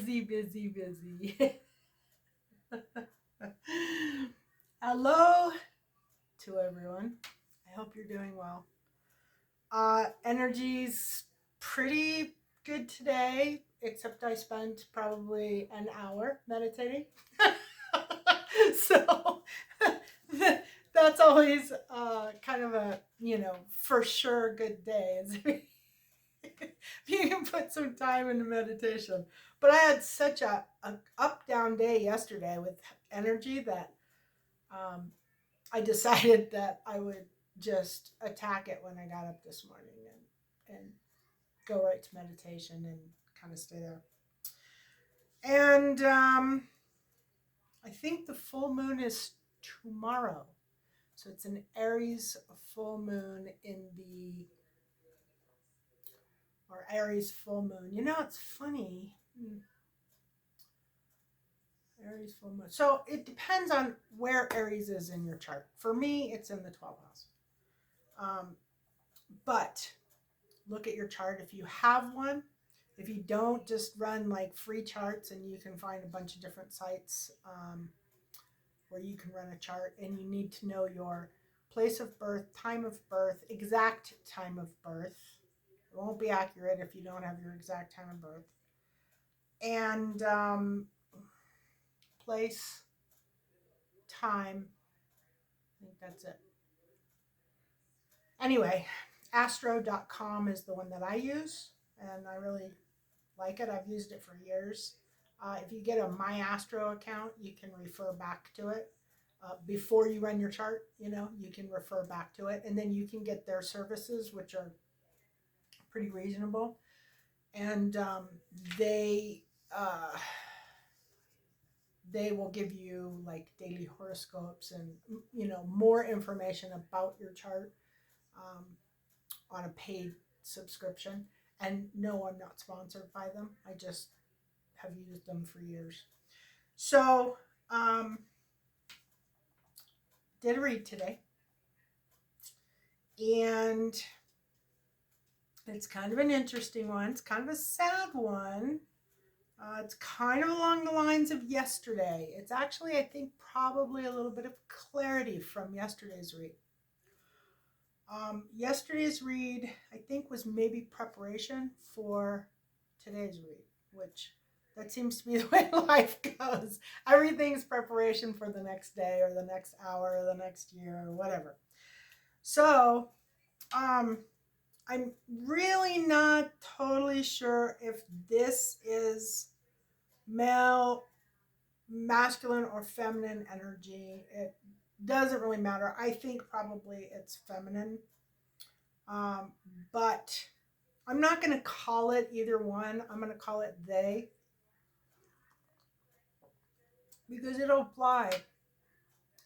busy, busy, busy. Hello to everyone. I hope you're doing well. Energy's pretty good today, except I spent probably an hour meditating. So that's always kind of a, for sure good day. If you can put some time into meditation. But I had such a up down day yesterday with energy that um, I decided that I would just attack it when I got up this morning and go right to meditation and kind of stay there. And I think the full moon is tomorrow. So it's an Aries full moon or Aries full moon. It's funny. Aries full moon. So it depends on where Aries is in your chart. For me, it's in the 12th house. But look at your chart if you have one. If you don't, just run like free charts, and you can find a bunch of different sites where you can run a chart, and you need to know your place of birth, exact time of birth. It won't be accurate if you don't have your exact time of birth. And place, time, I think that's it. Anyway, astro.com is the one that I use, and I really like it. I've used it for years. If you get a My Astro account, you can refer back to it. Before you run your chart, you can refer back to it, and then you can get their services, which are pretty reasonable. And they will give you like daily horoscopes and more information about your chart on a paid subscription. And no, I'm not sponsored by them. I just have used them for years. So did a read today, and it's kind of an interesting one. It's kind of a sad one. It's kind of along the lines of yesterday. It's actually, I think, probably a little bit of clarity from yesterday's read. Yesterday's read, I think, was maybe preparation for today's read, which that seems to be the way life goes. Everything's preparation for the next day or the next hour or the next year or whatever. So, I'm really not totally sure if this is male, masculine, or feminine energy. It doesn't really matter. I think probably it's feminine. But I'm not going to call it either one. I'm going to call it they, because it'll apply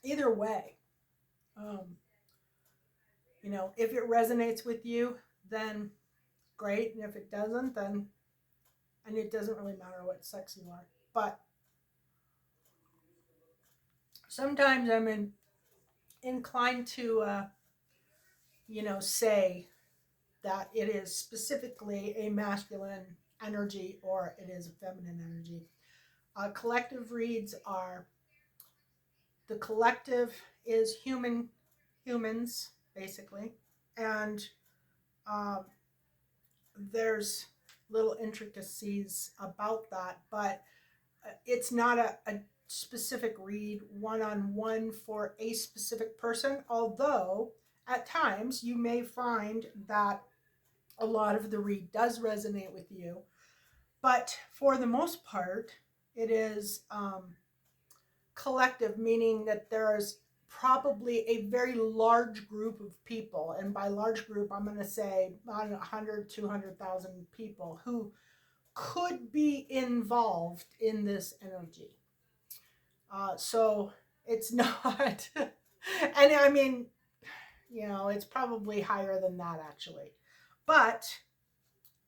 either way. If it resonates with you, then great. And if it doesn't, then, and it doesn't really matter what sex you are. But sometimes I'm inclined to, say that it is specifically a masculine energy or it is a feminine energy. Collective reads are, the collective is humans, basically. And there's little intricacies about that, but it's not a specific read one-on-one for a specific person, although at times you may find that a lot of the read does resonate with you. But for the most part, it is collective, meaning that there's probably a very large group of people, and by large group I'm going to say 100, 200,000 people who could be involved in this energy. So it's not, and I mean, it's probably higher than that actually, but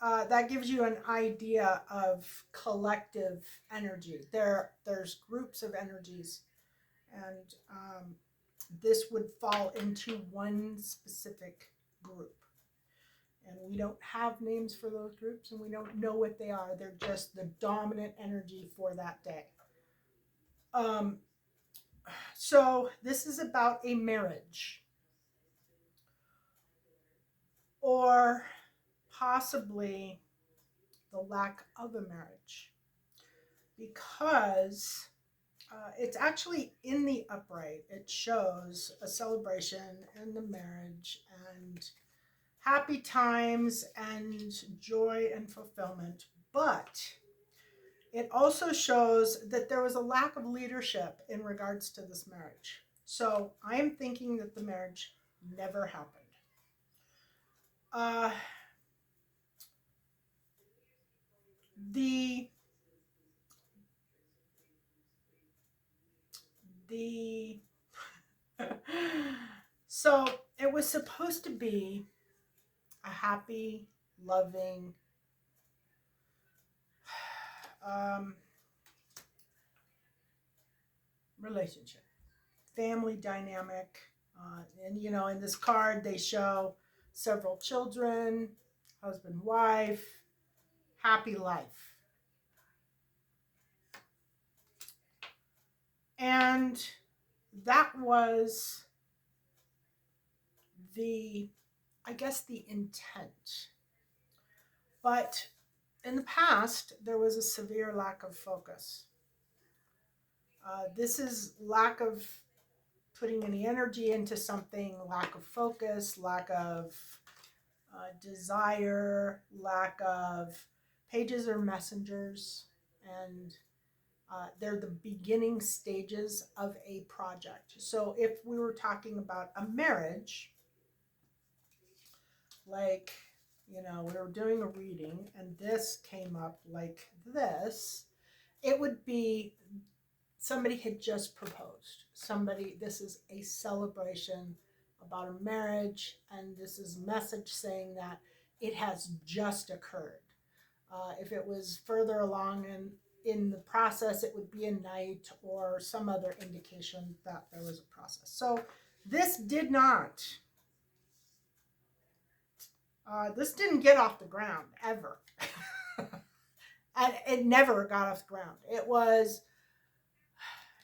that gives you an idea of collective energy. There's groups of energies, and this would fall into one specific group. And we don't have names for those groups and we don't know what they are. They're just the dominant energy for that day. Um, so this is about a marriage, or possibly the lack of a marriage, because it's actually in the upright. It shows a celebration and the marriage and happy times and joy and fulfillment. But it also shows that there was a lack of leadership in regards to this marriage. So I am thinking that the marriage never happened. Uh, the the so it was supposed to be a happy, loving, um, relationship, family dynamic. And you know, in this card, they show several children, husband, wife, happy life. And that was the, I guess, the intent. But in the past, there was a severe lack of focus. This is lack of putting any energy into something, lack of focus, lack of desire, lack of pages or messengers, and they're the beginning stages of a project. So if we were talking about a marriage, like, you know, we were doing a reading and this came up like this, it would be somebody had just proposed. Somebody, this is a celebration about a marriage, and this is a message saying that it has just occurred. If it was further along in the process, it would be a night or some other indication that there was a process. So this did not, this didn't get off the ground ever. And it never got off the ground. It was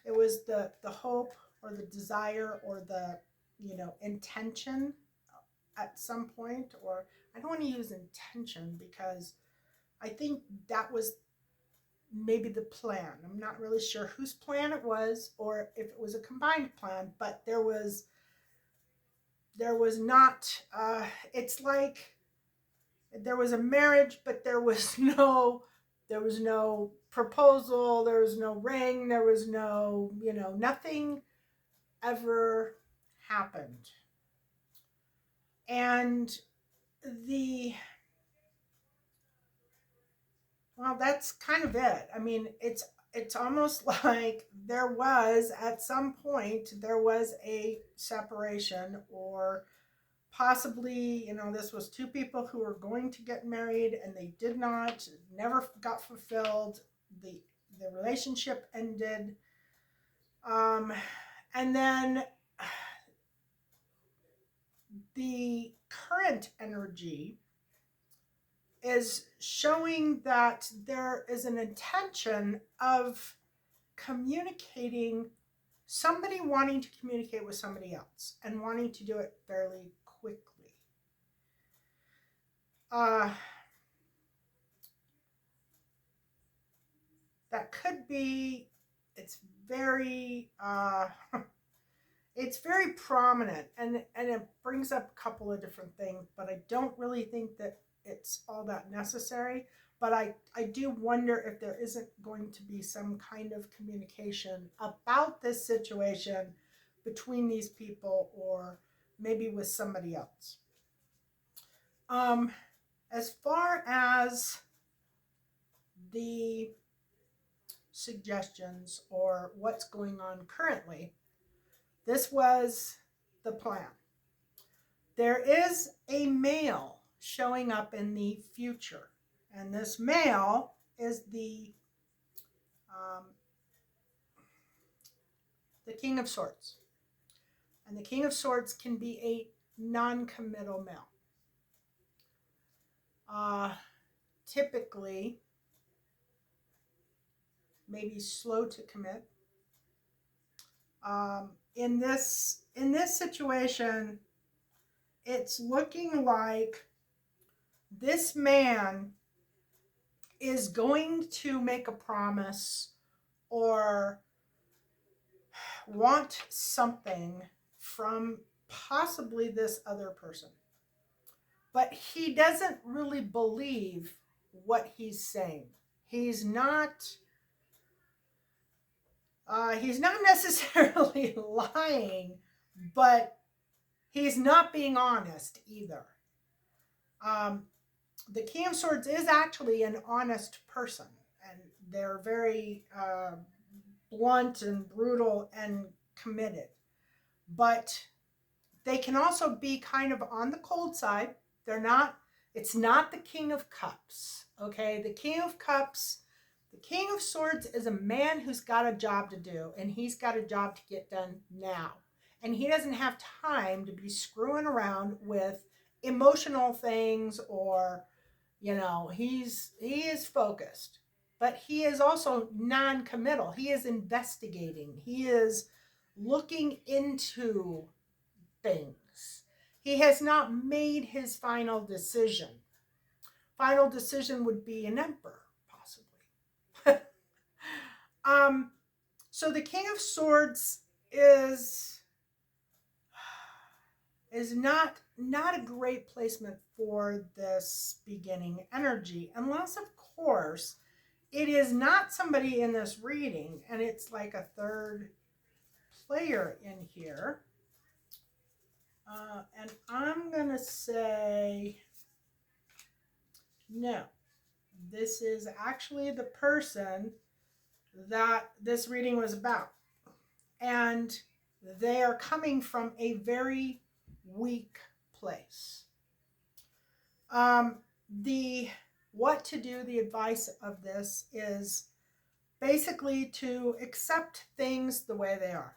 the hope or the desire or the, you know, intention at some point. Or I don't want to use intention because I think that was maybe the plan. I'm not really sure whose plan it was or if it was a combined plan, but there was not, it's like there was a marriage, but there was no proposal, there was no ring, there was no, you know, nothing ever happened. And the, well, that's kind of it. I mean, it's almost like there was at some point there was a separation, or possibly, you know, this was two people who were going to get married and they did not, never got fulfilled. The relationship ended. And then the current energy is showing that there is an intention of communicating, somebody wanting to communicate with somebody else and wanting to do it fairly quickly. That could be, it's very it's very prominent, and it brings up a couple of different things, but I don't really think that it's all that necessary. But I do wonder if there isn't going to be some kind of communication about this situation between these people, or maybe with somebody else. As far as the suggestions or what's going on currently, this was the plan. There is a male showing up in the future, and this male is the King of Swords. And the King of Swords can be a non-committal male. typically maybe slow to commit. In this situation, it's looking like this man is going to make a promise or want something from possibly this other person. But he doesn't really believe what he's saying. He's not necessarily lying, but he's not being honest either. The King of Swords is actually an honest person, and they're very blunt and brutal and committed. But they can also be kind of on the cold side. It's not the King of Cups, okay? The King of Swords is a man who's got a job to do, and he's got a job to get done now. And he doesn't have time to be screwing around with emotional things or, he is focused. But he is also non-committal. He is investigating. He is looking into things. He has not made his final decision. Final decision would be an emperor, possibly. So the King of Swords is not a great placement for this beginning energy, unless, of course, it is not somebody in this reading, and it's like a third player in here. And I'm going to say, no, this is actually the person that this reading was about. And they are coming from a very weak place. The advice of this is basically to accept things the way they are.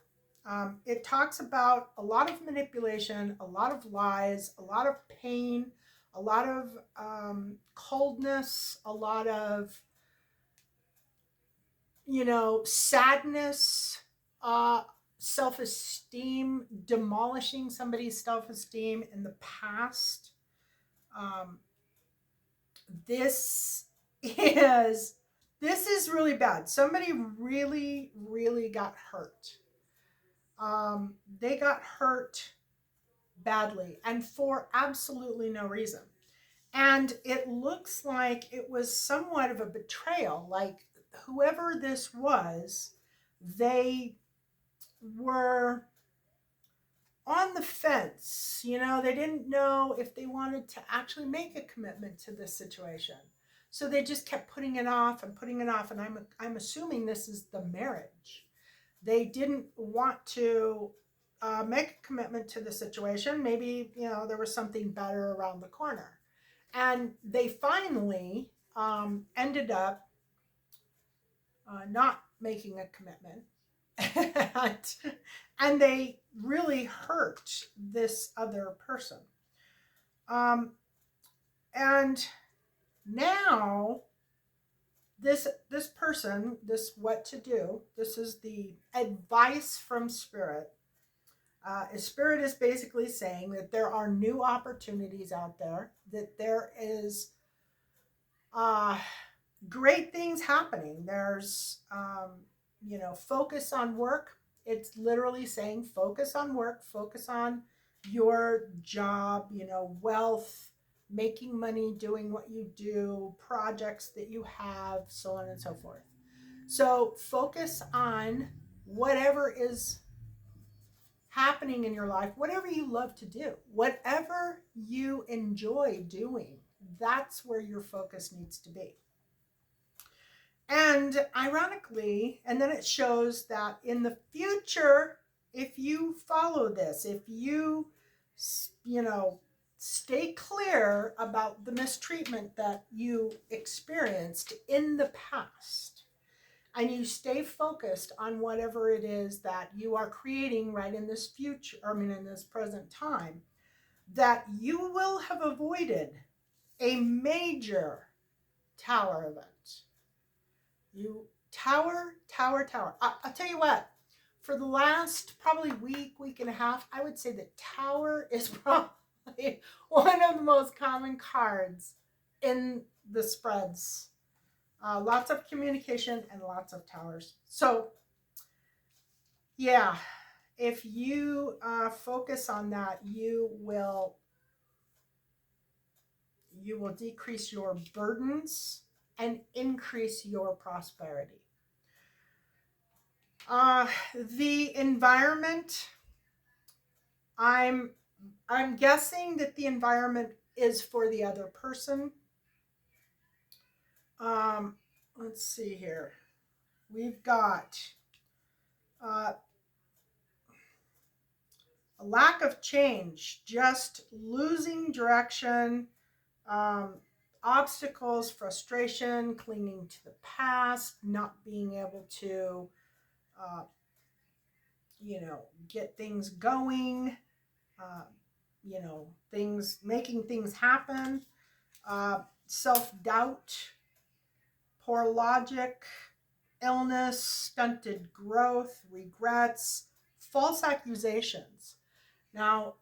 It talks about a lot of manipulation, a lot of lies, a lot of pain, a lot of coldness, a lot of, sadness, self-esteem, demolishing somebody's self-esteem in the past. This is really bad. Somebody really, really got hurt. They got hurt badly and for absolutely no reason. And it looks like it was somewhat of a betrayal. Like whoever this was, they were on the fence. They didn't know if they wanted to actually make a commitment to this situation. So they just kept putting it off and putting it off. And I'm assuming this is the marriage. They didn't want to make a commitment to the situation. Maybe, there was something better around the corner. And they finally ended up not making a commitment. and they really hurt this other person. And now this person, this what to do, this is the advice from Spirit. Spirit is basically saying that there are new opportunities out there, that there is great things happening. There's, focus on work. It's literally saying focus on work, focus on your job, wealth, making money, doing what you do, projects that you have, so on and so forth. So focus on whatever is happening in your life, whatever you love to do, whatever you enjoy doing, that's where your focus needs to be. And ironically, and then it shows that in the future, if you follow this, if you, stay clear about the mistreatment that you experienced in the past, and you stay focused on whatever it is that you are creating right in this future, in this present time, that you will have avoided a major tower event. Tower. I'll tell you what, for the last probably week and a half, I would say that tower is probably one of the most common cards in the spreads. Lots of communication and lots of towers. So, yeah, if you focus on that, you will decrease your burdens and increase your prosperity. The environment, I'm guessing that the environment is for the other person. Let's see here. We've got a lack of change, just losing direction, obstacles, frustration, clinging to the past, not being able to, get things going, making things happen, self-doubt, poor logic, illness, stunted growth, regrets, false accusations. Now,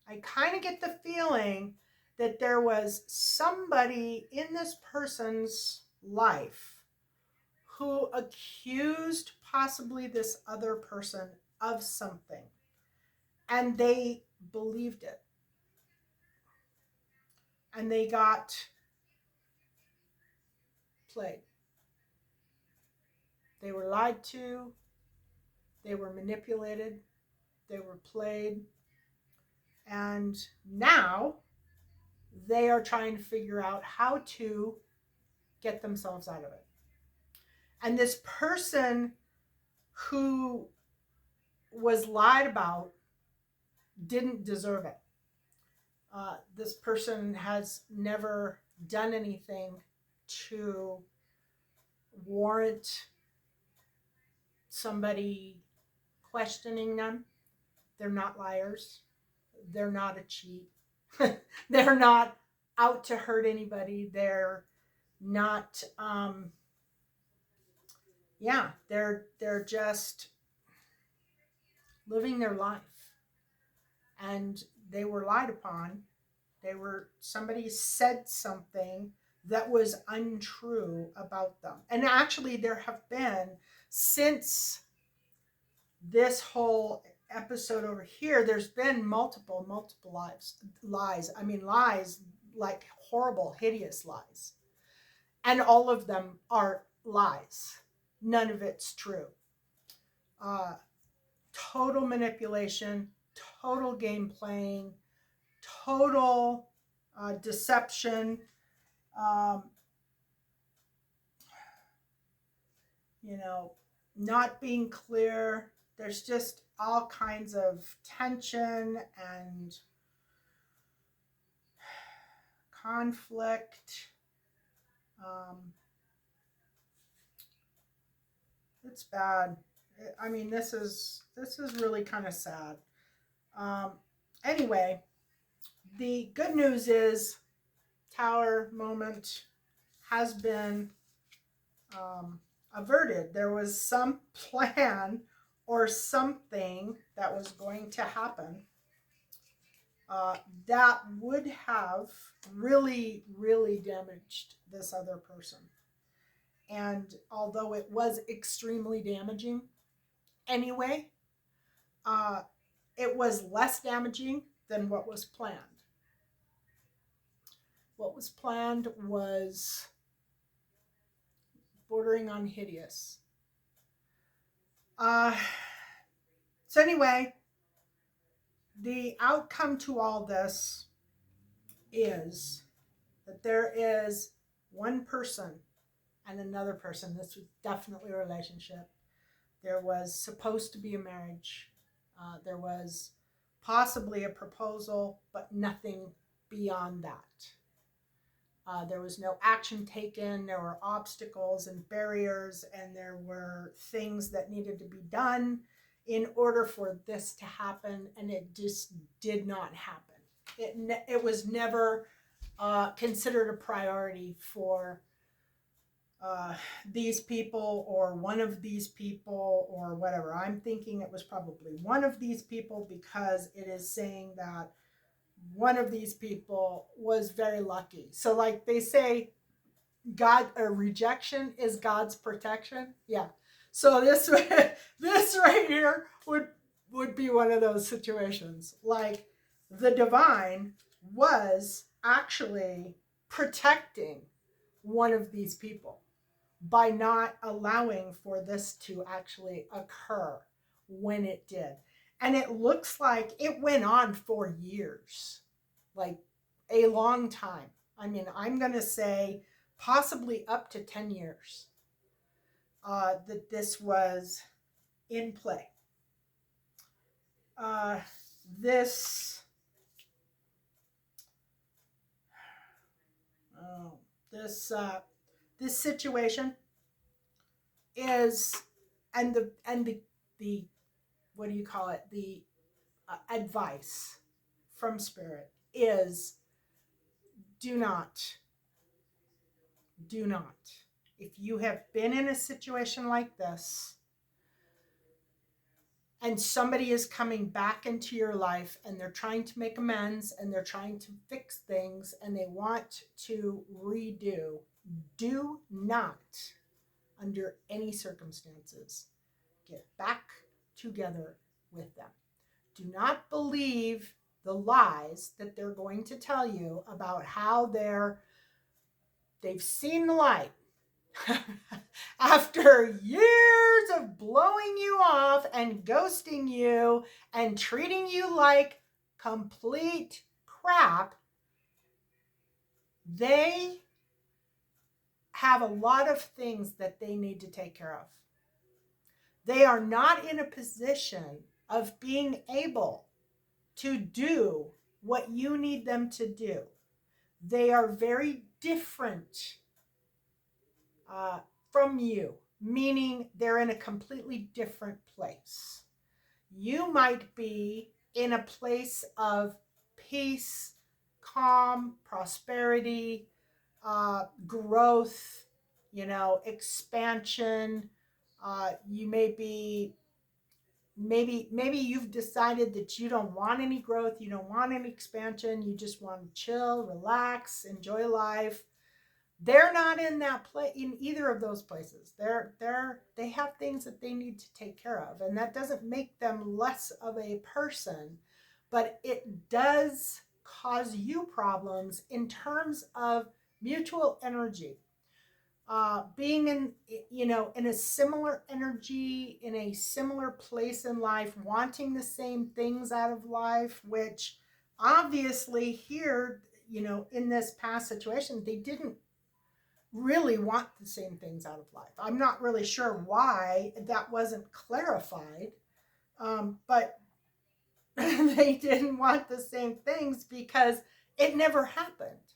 I kind of get the feeling that there was somebody in this person's life who accused possibly this other person of something, and they believed it. And they got played. They were lied to, they were manipulated, they were played, and now they are trying to figure out how to get themselves out of it. And this person who was lied about didn't deserve it. This person has never done anything to warrant somebody questioning them. They're not liars. They're not a cheat. They're not out to hurt anybody. They're not, they're just living their life. And they were lied upon. Somebody said something that was untrue about them. And actually, there have been, since this whole episode over here, there's been multiple lies. I mean, lies, like horrible, hideous lies. And all of them are lies. None of it's true. Total manipulation, total game playing, total deception. Not being clear. There's just all kinds of tension and conflict. It's bad. I mean, this is really kind of sad. Anyway, the good news is tower moment has been averted. There was some plan or something that was going to happen that would have really, really damaged this other person. And although it was extremely damaging anyway, it was less damaging than what was planned. What was planned was bordering on hideous. So anyway, the outcome to all this is that there is one person and another person. This was definitely a relationship. There was supposed to be a marriage. There was possibly a proposal, but nothing beyond that. There was no action taken. There were obstacles and barriers, and there were things that needed to be done in order for this to happen, and it just did not happen. It was never considered a priority for these people or one of these people or whatever. I'm thinking it was probably one of these people because it is saying that one of these people was very lucky. So, like they say, God or rejection is God's protection. Yeah. So this this right here would be one of those situations. Like the divine was actually protecting one of these people by not allowing for this to actually occur when it did. And it looks like it went on for years, like a long time. I mean, I'm going to say possibly up to 10 years that this was in play. Uh, this, oh, this situation is, and the what do you call it? The advice from spirit is do not, if you have been in a situation like this and somebody is coming back into your life and they're trying to make amends and they're trying to fix things and they want to redo, do not, under any circumstances, get back together with them. Do not believe the lies that they're going to tell you about how they've seen the light after years of blowing you off and ghosting you and treating you like complete crap. They have a lot of things that they need to take care of. They are not in a position of being able to do what you need them to do. They are very different from you, meaning they're in a completely different place. You might be in a place of peace, calm, prosperity, growth, expansion. You may be maybe you've decided that you don't want any growth, you don't want any expansion, you just want to chill, relax, enjoy life. They're not in that place, in either of those places. They have things that they need to take care of, and that doesn't make them less of a person, but it does cause you problems in terms of mutual energy. Being in a similar energy, in a similar place in life, wanting the same things out of life, which obviously here, in this past situation, they didn't really want the same things out of life. I'm not really sure why that wasn't clarified, but they didn't want the same things because it never happened.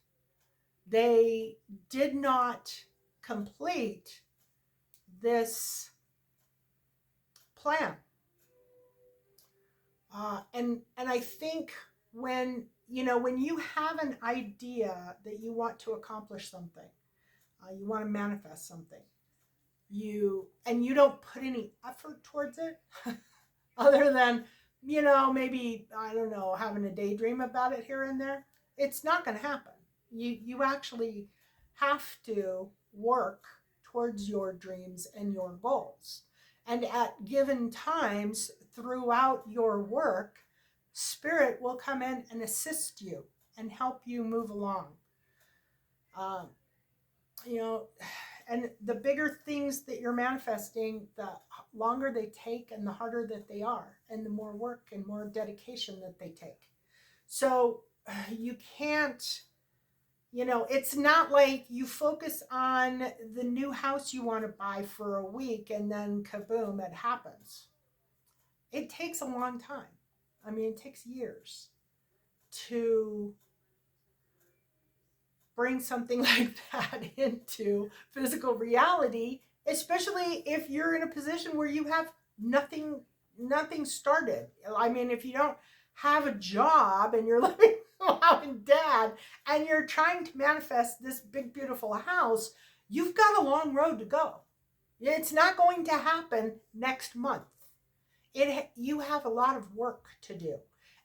They did not complete this plan. And I think when you have an idea that you want to accomplish something, you want to manifest something, you don't put any effort towards it other than maybe, I don't know, having a daydream about it here and there, it's not going to happen. You actually have to work towards your dreams and your goals. And at given times throughout your work, spirit will come in and assist you and help you move along. And the bigger things that you're manifesting, the longer they take and the harder that they are, and the more work and more dedication that they take. So you can't, it's not like you focus on the new house you want to buy for a week and then kaboom, it happens. It takes a long time. I mean, it takes years to bring something like that into physical reality, especially if you're in a position where you have nothing started. I mean, if you don't have a job and you're living mom and dad, and you're trying to manifest this big, beautiful house, you've got a long road to go. It's not going to happen next month. You have a lot of work to do.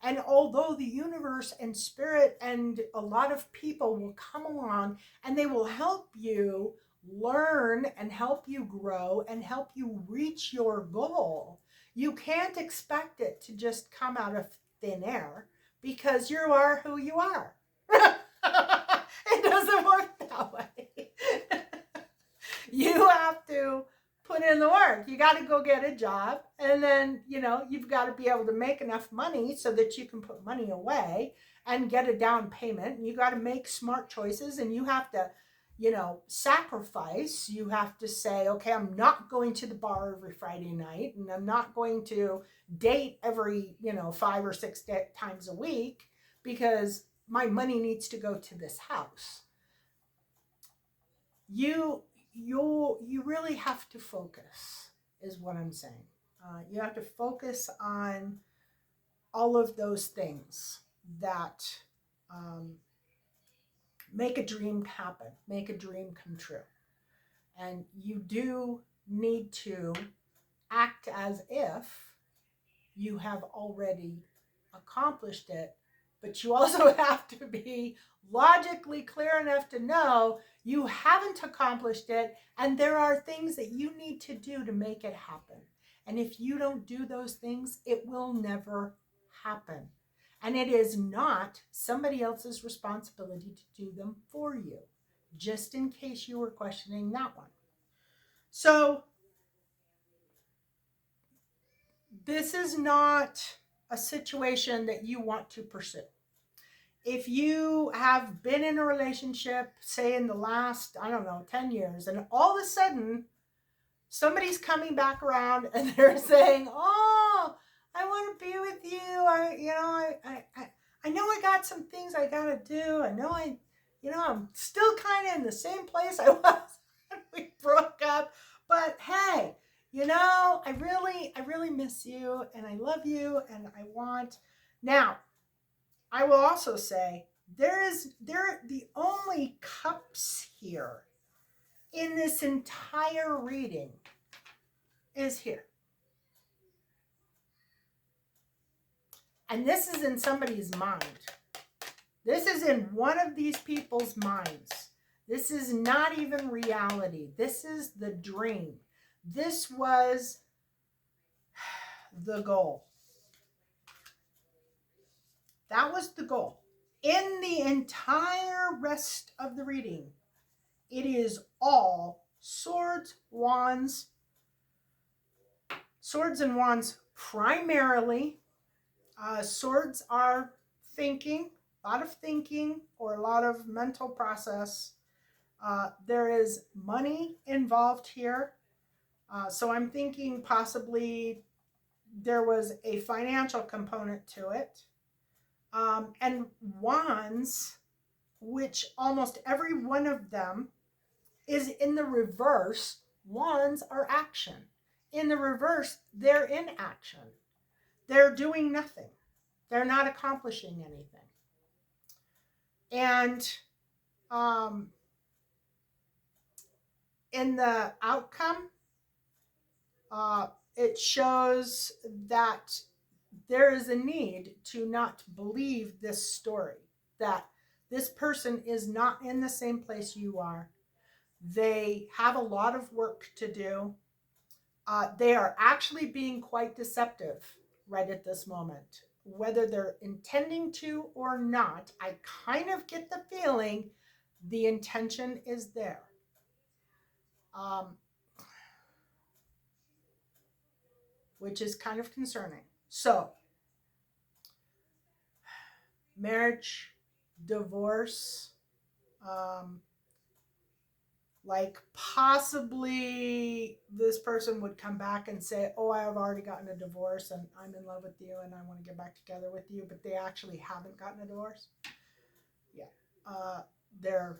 And although the universe and spirit and a lot of people will come along and they will help you learn and help you grow and help you reach your goal, you can't expect it to just come out of thin air because you are who you are. It doesn't work that way. You have to put in the work. You got to go get a job, and then you've got to be able to make enough money so that you can put money away and get a down payment. And you got to make smart choices, and you have to sacrifice. You have to say, okay, I'm not going to the bar every Friday night, and I'm not going to date every 5 or 6 times a week because my money needs to go to this house. You really have to focus, is what I'm saying. You have to focus on all of those things that make a dream happen, make a dream come true. And you do need to act as if you have already accomplished it, but you also have to be logically clear enough to know you haven't accomplished it, and there are things that you need to do to make it happen. And if you don't do those things, it will never happen. And it is not somebody else's responsibility to do them for you, just in case you were questioning that one. So this is not a situation that you want to pursue. If you have been in a relationship, say in the last, 10 years, and all of a sudden somebody's coming back around and they're saying, oh, I want to be with you. I know I got some things I got to do. I know I'm still kind of in the same place I was when we broke up. But hey, I really miss you, and I love you, and I want. Now, I will also say the only cups here in this entire reading is here. And this is in somebody's mind. This is in one of these people's minds. This is not even reality. This is the dream. This was the goal. That was the goal. In the entire rest of the reading, it is all swords, wands, swords and wands primarily. Swords are thinking, a lot of thinking or a lot of mental process. There is money involved here. So I'm thinking possibly there was a financial component to it. And wands, which almost every one of them is in the reverse. Wands are action. In the reverse, they're in action. They're doing nothing. They're not accomplishing anything. And in the outcome, it shows that there is a need to not believe this story, that this person is not in the same place you are. They have a lot of work to do. They are actually being quite deceptive right at this moment. Whether they're intending to or not, I kind of get the feeling the intention is there. Which is kind of concerning. So, marriage, divorce, like possibly this person would come back and say, oh, I have already gotten a divorce and I'm in love with you and I want to get back together with you, but they actually haven't gotten a divorce. Yeah. They're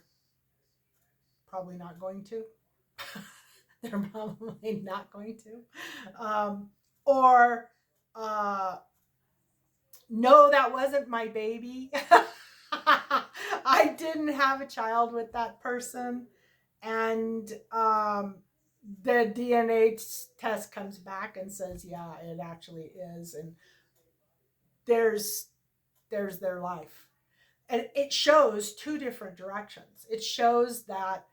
probably not going to. They're probably not going to. Or no, that wasn't my baby. I didn't have a child with that person, and the DNA test comes back and says, yeah, it actually is, and there's their life. And it shows two different directions. It shows that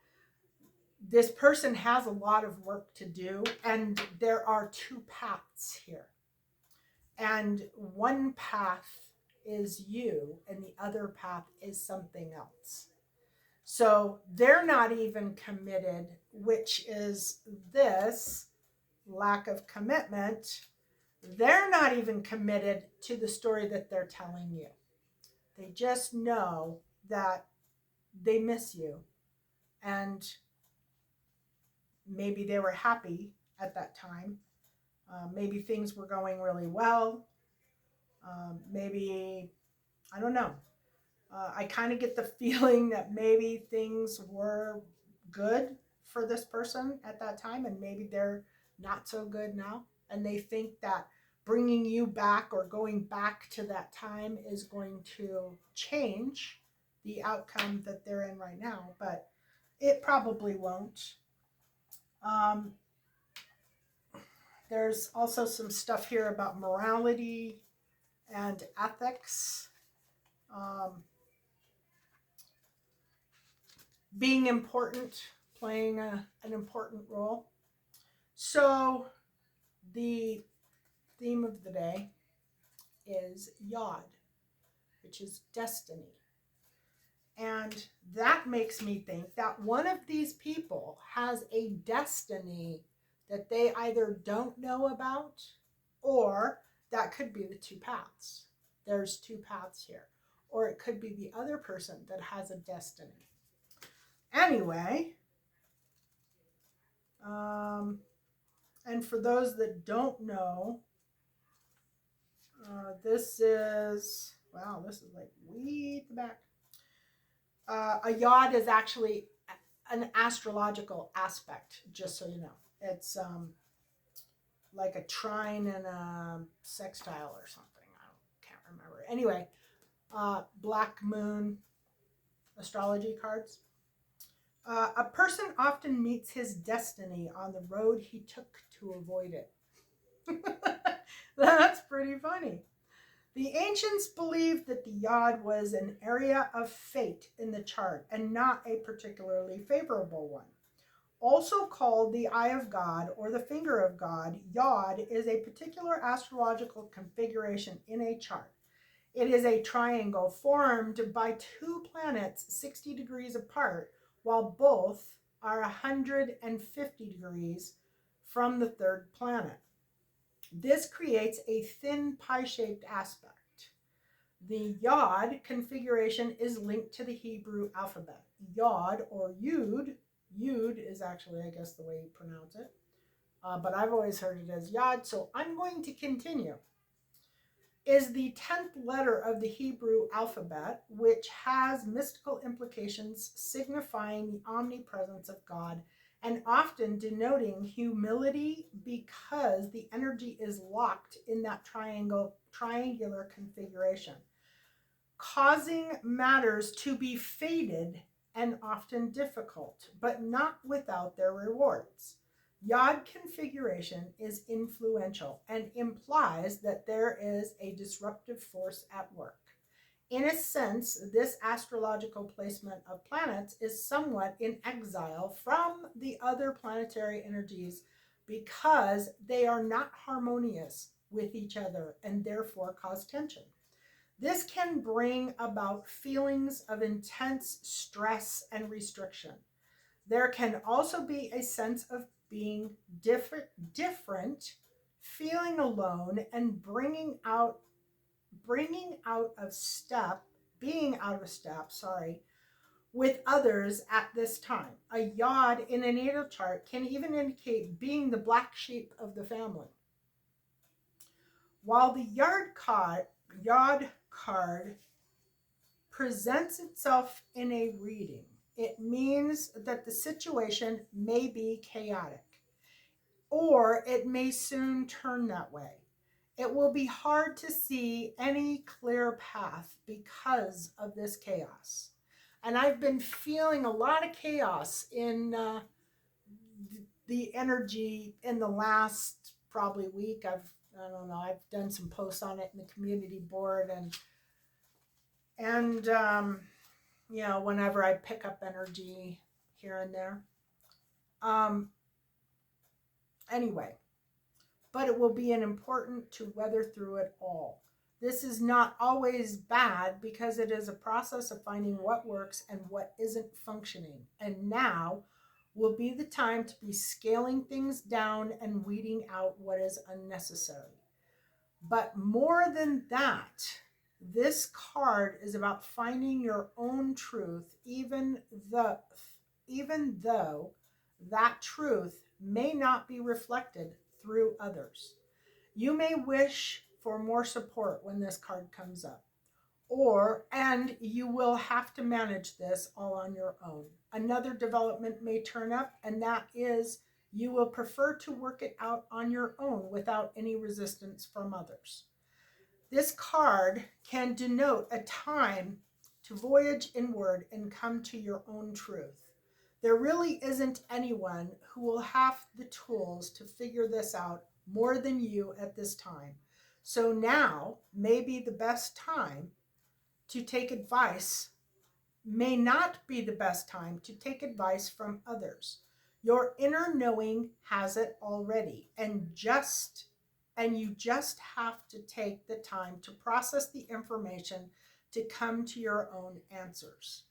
this person has a lot of work to do, and there are two paths here. And one path is you, and the other path is something else. So they're not even committed, which is this lack of commitment. They're not even committed to the story that they're telling you. They just know that they miss you, and maybe they were happy at that time. Maybe things were going really well. Maybe, I don't know. I kind of get the feeling that maybe things were good for this person at that time, and maybe they're not so good now. And they think that bringing you back or going back to that time is going to change the outcome that they're in right now, but it probably won't. Um, there's also some stuff here about morality and ethics. Um, Being important, playing an important role. So, the theme of the day is Yod, which is destiny. And that makes me think that one of these people has a destiny that they either don't know about, or that could be the two paths. There's two paths here. Or it could be the other person that has a destiny. Anyway, and for those that don't know, this is, wow, this is like way at the back. A yod is actually an astrological aspect, just so you know. It's like a trine and a sextile or something. Can't remember. Anyway, black moon astrology cards. A person often meets his destiny on the road he took to avoid it. That's pretty funny. The ancients believed that the yod was an area of fate in the chart and not a particularly favorable one. Also called the eye of God or the finger of God, yod is a particular astrological configuration in a chart. It is a triangle formed by two planets 60 degrees apart, while both are 150 degrees from the third planet. This creates a thin pie-shaped aspect. The yod configuration is linked to the Hebrew alphabet. Yod or yud, yud is actually, I guess, the way you pronounce it, but I've always heard it as yod, so I'm going to continue, is the 10th letter of the Hebrew alphabet, which has mystical implications signifying the omnipresence of God and often denoting humility because the energy is locked in that triangular configuration, causing matters to be fated and often difficult, but not without their rewards. Yod configuration is influential and implies that there is a disruptive force at work. In a sense, this astrological placement of planets is somewhat in exile from the other planetary energies because they are not harmonious with each other and therefore cause tension. This can bring about feelings of intense stress and restriction. There can also be a sense of being different, feeling alone, and being out of step, with others at this time. A yod in a natal chart can even indicate being the black sheep of the family. While the yod card presents itself in a reading, it means that the situation may be chaotic, or it may soon turn that way. It will be hard to see any clear path because of this chaos. And I've been feeling a lot of chaos in the energy in the last probably week. I don't know, I've done some posts on it in the community board, and you know, whenever I pick up energy here and there. Um, anyway, but it will be an important to weather through it all. This is not always bad because it is a process of finding what works and what isn't functioning. And now will be the time to be scaling things down and weeding out what is unnecessary. But more than that, this card is about finding your own truth, even though that truth may not be reflected through others. You may wish for more support when this card comes up, and you will have to manage this all on your own. Another development may turn up, and that is you will prefer to work it out on your own without any resistance from others. This card can denote a time to voyage inward and come to your own truth. There really isn't anyone who will have the tools to figure this out more than you at this time. So now may be the best time to take advice, may not be the best time to take advice from others. Your inner knowing has it already, and you just have to take the time to process the information to come to your own answers.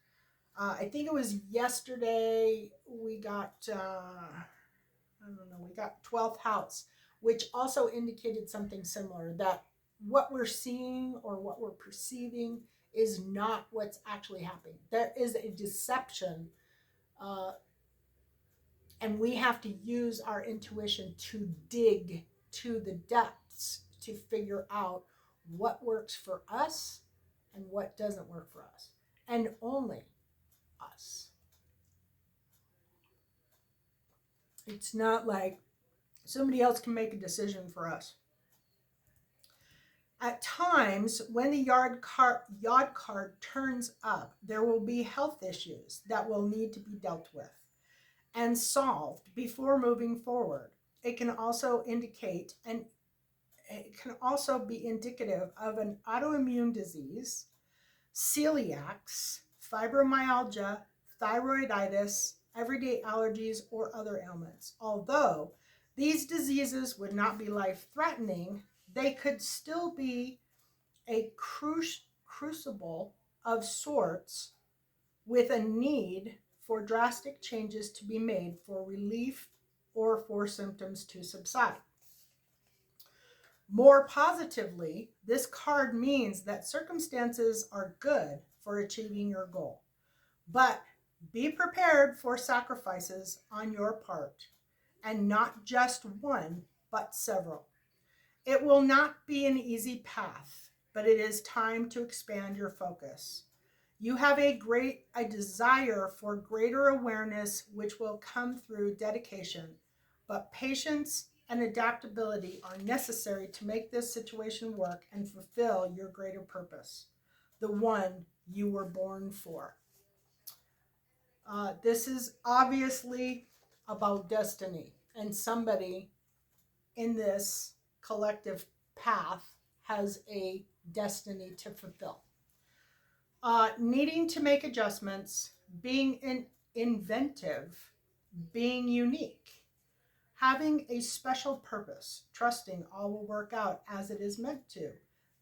I think it was yesterday we got, I don't know, we got 12th house, which also indicated something similar, that what we're seeing or what we're perceiving is not what's actually happening. There is a deception, uh, and we have to use our intuition to dig to the depths to figure out what works for us and what doesn't work for us, and only us. It's not like somebody else can make a decision for us. At times, when the yod card turns up, there will be health issues that will need to be dealt with and solved before moving forward. It can also indicate, and it can also be indicative of an autoimmune disease, celiacs, fibromyalgia, thyroiditis, everyday allergies, or other ailments. Although these diseases would not be life-threatening, they could still be a crucible of sorts with a need for drastic changes to be made for relief or for symptoms to subside. More positively, this card means that circumstances are good for achieving your goal, but be prepared for sacrifices on your part, and not just one, but several. It will not be an easy path, but it is time to expand your focus. You have a desire for greater awareness, which will come through dedication, but patience and adaptability are necessary to make this situation work and fulfill your greater purpose, the one you were born for. This is obviously about destiny, and somebody in this collective path has a destiny to fulfill. Needing to make adjustments, being inventive, being unique, having a special purpose, trusting all will work out as it is meant to,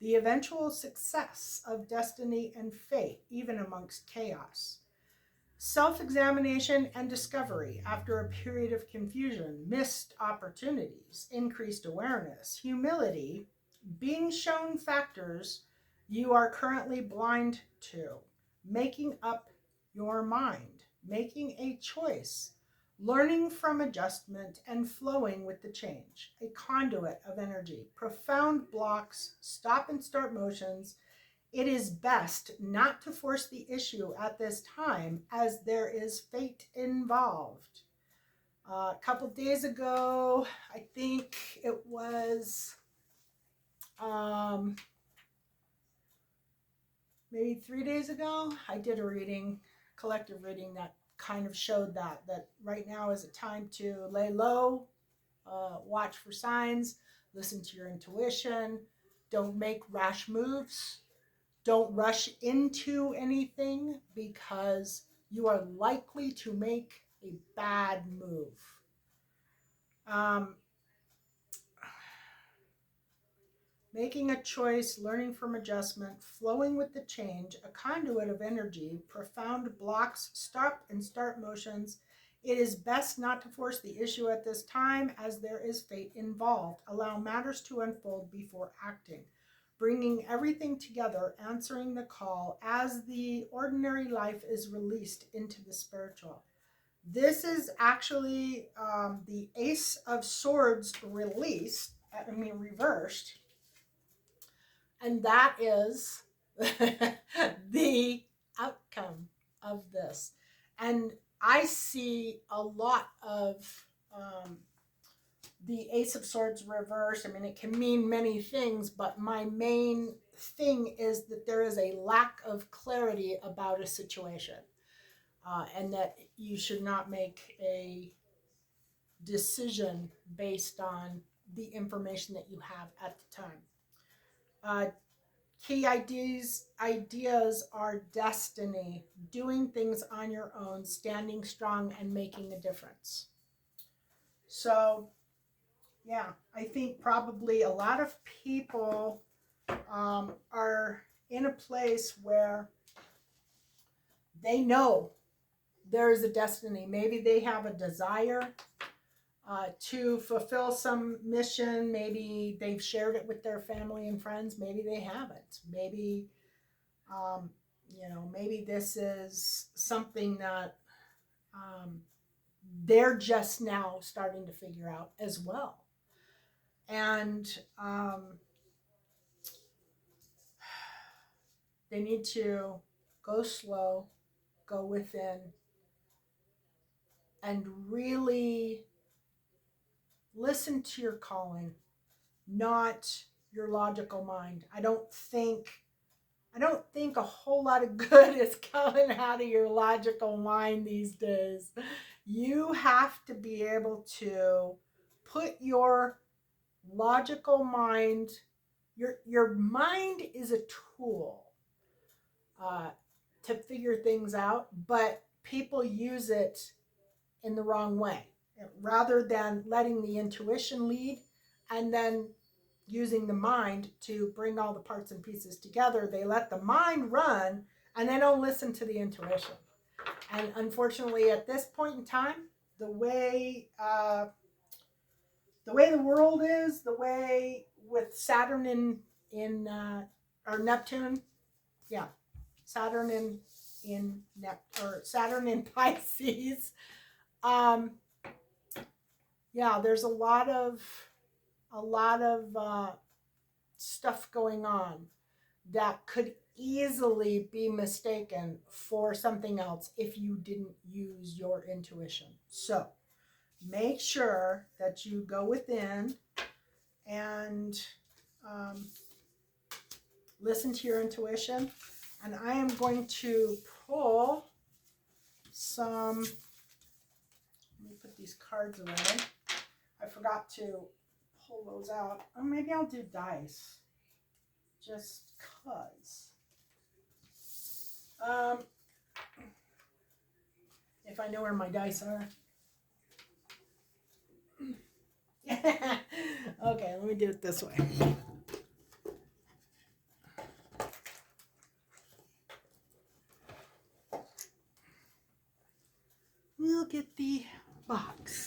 the eventual success of destiny and fate, even amongst chaos. Self-examination and discovery after a period of confusion, missed opportunities, increased awareness, humility, being shown factors you are currently blind to, making up your mind, making a choice, learning from adjustment and flowing with the change, a conduit of energy, profound blocks, stop and start motions. It is best not to force the issue at this time, as there is fate involved. A couple days ago, I think it was maybe 3 days ago, I did a reading collective reading that kind of showed that right now is a time to lay low, watch for signs, listen to your intuition, don't make rash moves, don't rush into anything because you are likely to make a bad move. Making a choice, learning from adjustment, flowing with the change, a conduit of energy, profound blocks, stop and start motions. It is best not to force the issue at this time as there is fate involved. Allow matters to unfold before acting. Bringing everything together, answering the call as the ordinary life is released into the spiritual. This is actually the Ace of Swords reversed. And that is the outcome of this. And I see a lot of the Ace of Swords reversed. I mean, it can mean many things, but my main thing is that there is a lack of clarity about a situation, and that you should not make a decision based on the information that you have at the time. Key ideas are destiny, doing things on your own, standing strong, and making a difference. So, yeah, I think probably a lot of people are in a place where they know there is a destiny. Maybe they have a desire to fulfill some mission. Maybe they've shared it with their family and friends. Maybe they haven't. Maybe, maybe this is something that they're just now starting to figure out as well. And they need to go slow, go within, and really listen to your calling, not your logical mind. I don't think a whole lot of good is coming out of your logical mind these days. You have to be able to put your logical mind, your mind is a tool to figure things out, but people use it in the wrong way. Rather than letting the intuition lead and then using the mind to bring all the parts and pieces together, they let the mind run and they don't listen to the intuition. And unfortunately, at this point in time, the way the world is, the way with Saturn in or Neptune, yeah, Saturn in Pisces. Yeah, there's a lot of stuff going on that could easily be mistaken for something else if you didn't use your intuition. So make sure that you go within and listen to your intuition. And I am going to pull some, let me put these cards away. I forgot to pull those out. Or maybe I'll do dice. Just cause. If I know where my dice are. Okay, let me do it this way. We'll get the box.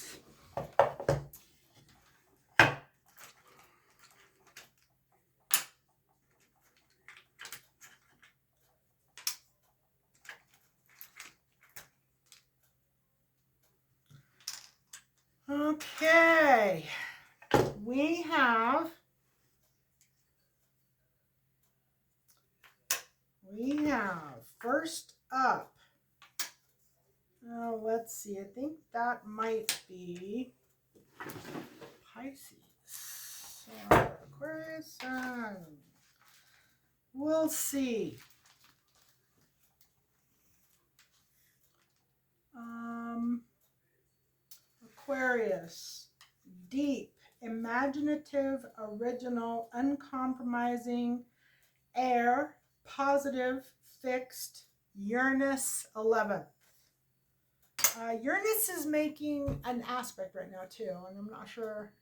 Okay, we have first up, let's see, I think that might be Pisces or Aquarius. We'll see. Aquarius, deep, imaginative, original, uncompromising, air, positive, fixed, Uranus 11th. Uranus is making an aspect right now too, and I'm not sure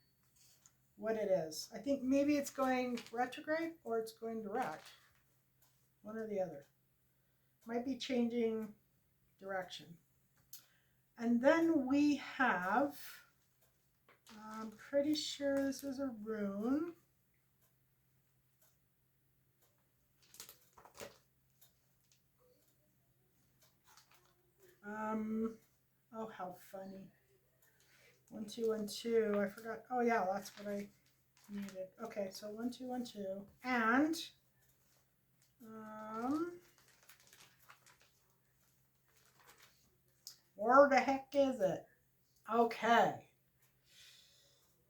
what it is. I think maybe it's going retrograde or it's going direct. One or the other. Might be changing direction. And then we have, I'm pretty sure this is a rune. Oh, how funny. 1, 2, 1, 2. I forgot. Oh, yeah, that's what I needed. Okay, so 1, 2, 1, 2. And, where the heck is it? Okay.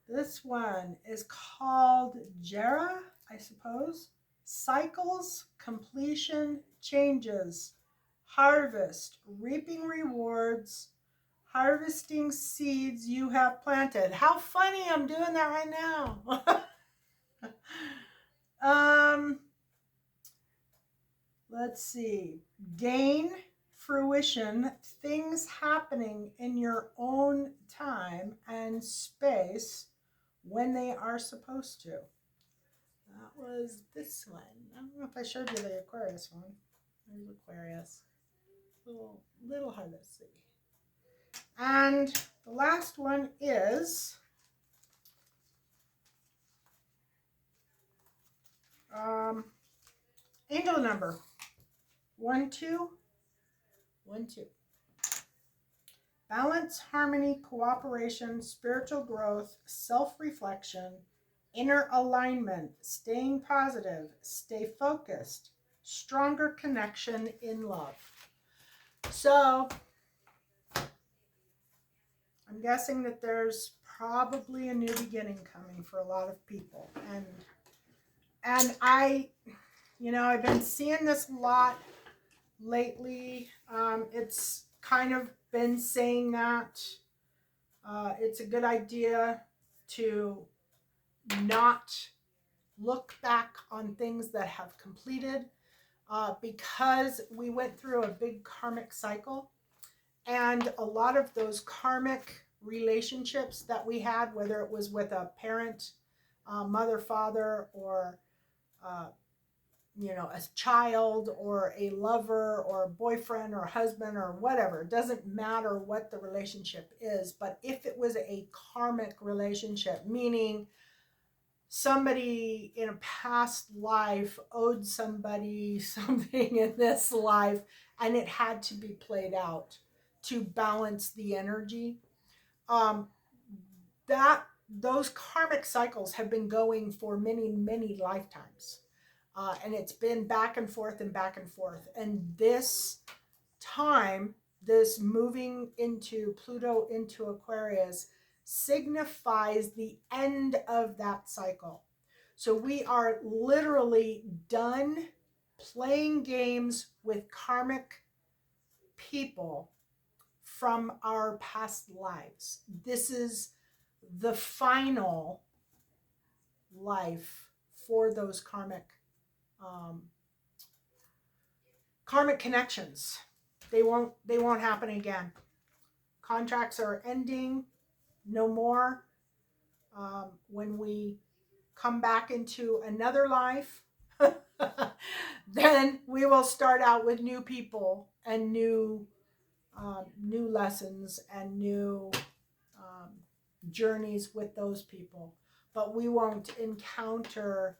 This one is called Jera, I suppose. Cycles, completion, changes, harvest, reaping rewards, harvesting seeds you have planted. How funny, I'm doing that right now. Let's see. Gain, fruition, things happening in your own time and space when they are supposed to. That was this one. I don't know if I showed you the Aquarius one. There's Aquarius. Little hard to see. And the last one is angel number 1, 2, 1, 2. Balance, harmony, cooperation, spiritual growth, self-reflection, inner alignment, staying positive, stay focused, stronger connection in love. So I'm guessing that there's probably a new beginning coming for a lot of people. And I've been seeing this a lot lately. It's kind of been saying that it's a good idea to not look back on things that have completed because we went through a big karmic cycle, and a lot of those karmic relationships that we had, whether it was with a parent, mother, father, or a child, or a lover, or a boyfriend, or husband, or whatever. It doesn't matter what the relationship is, but if it was a karmic relationship, meaning somebody in a past life owed somebody something in this life, and it had to be played out to balance the energy, that those karmic cycles have been going for many, many lifetimes. And it's been back and forth and back and forth. And this time, this moving into Pluto into Aquarius signifies the end of that cycle. So we are literally done playing games with karmic people from our past lives. This is the final life for those karmic connections. They won't happen again. Contracts are ending, no more. When we come back into another life, then we will start out with new people and new lessons and new journeys with those people. But we won't encounter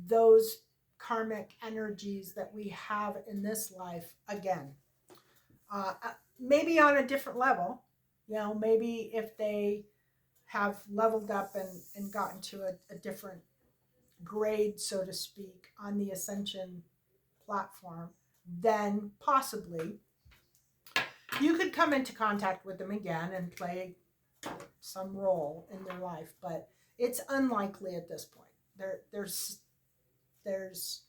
those karmic energies that we have in this life again. Maybe on a different level, maybe if they have leveled up and gotten to a different grade, so to speak, on the ascension platform, then possibly you could come into contact with them again and play some role in their life, but it's unlikely at this point. There's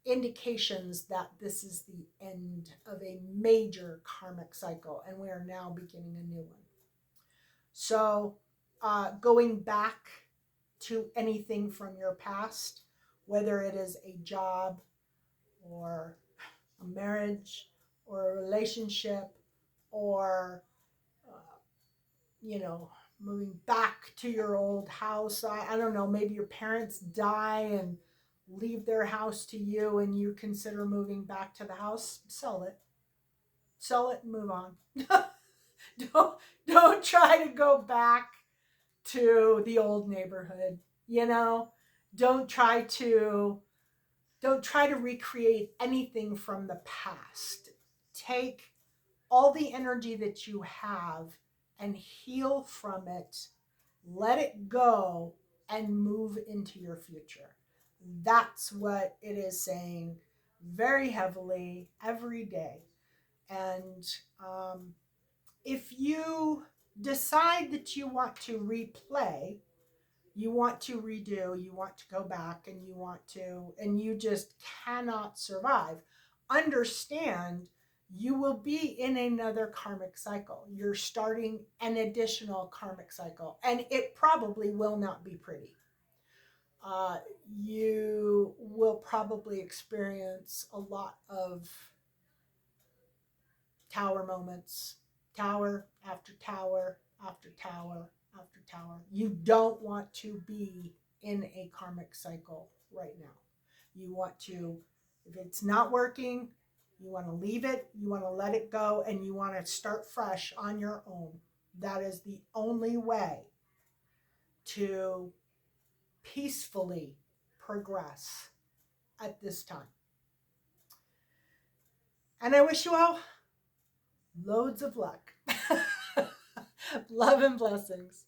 indications that this is the end of a major karmic cycle and we are now beginning a new one. So, going back to anything from your past, whether it is a job or a marriage or a relationship or, uh, you know, moving back to your old house. I don't know, maybe your parents die and leave their house to you and you consider moving back to the house, sell it. Sell it and move on. don't don't try to go back to the old neighborhood, you know? Don't try to don't try to recreate anything from the past. Take all the energy that you have and heal from it, let it go, and move into your future. That's what it is saying very heavily every day. And if you decide that you want to replay, you want to redo, you want to go back, and you just cannot survive, understand you will be in another karmic cycle. You're starting an additional karmic cycle, and it probably will not be pretty. Uh, you will probably experience a lot of tower moments, tower after tower after tower after tower. You don't want to be in a karmic cycle right now. You want to, if it's not working, you want to leave it, you want to let it go, and you want to start fresh on your own. That is the only way to peacefully progress at this time. And I wish you all loads of luck. Love and blessings.